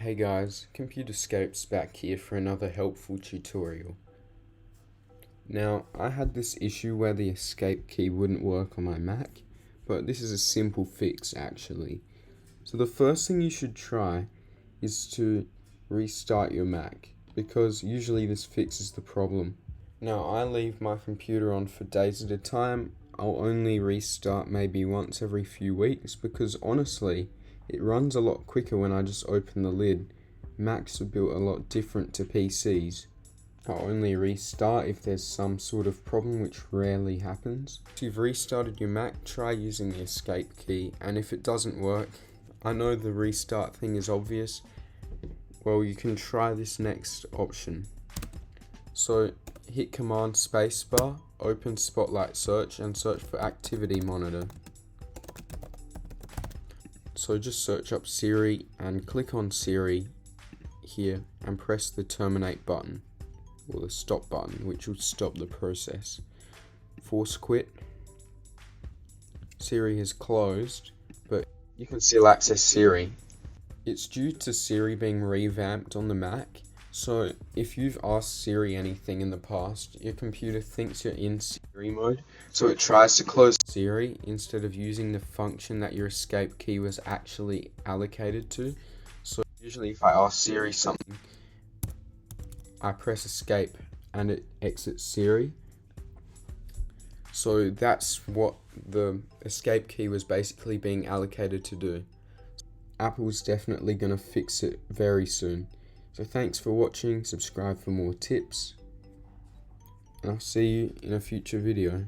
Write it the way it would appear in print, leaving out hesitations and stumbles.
Hey guys, Computerscape's back here for another helpful tutorial. Now, I had this issue where the escape key wouldn't work on my Mac, but this is a simple fix actually. So the first thing you should try is to restart your Mac, because usually this fixes the problem. Now, I leave my computer on for days at a time. I'll only restart maybe once every few weeks because honestly, it runs a lot quicker when I just open the lid. Macs are built a lot different to PCs. I'll only restart if there's some sort of problem, which rarely happens. If you've restarted your Mac, try using the escape key, and if it doesn't work, I know the restart thing is obvious, well, you can try this next option. So hit Command Spacebar, open Spotlight Search and search for Activity Monitor. So just search up Siri and click on Siri here and press the terminate button or the stop button, which will stop the process. Force quit. Siri is closed, but you can still access Siri. It's due to Siri being revamped on the Mac. So if you've asked Siri anything in the past, your computer thinks you're in Siri mode, so it tries to close Siri instead of using the function that your escape key was actually allocated to. So usually if I ask Siri something, I press escape and it exits Siri. So that's what the escape key was basically being allocated to do. Apple's definitely going to fix it very soon. So thanks for watching, subscribe for more tips, and I'll see you in a future video.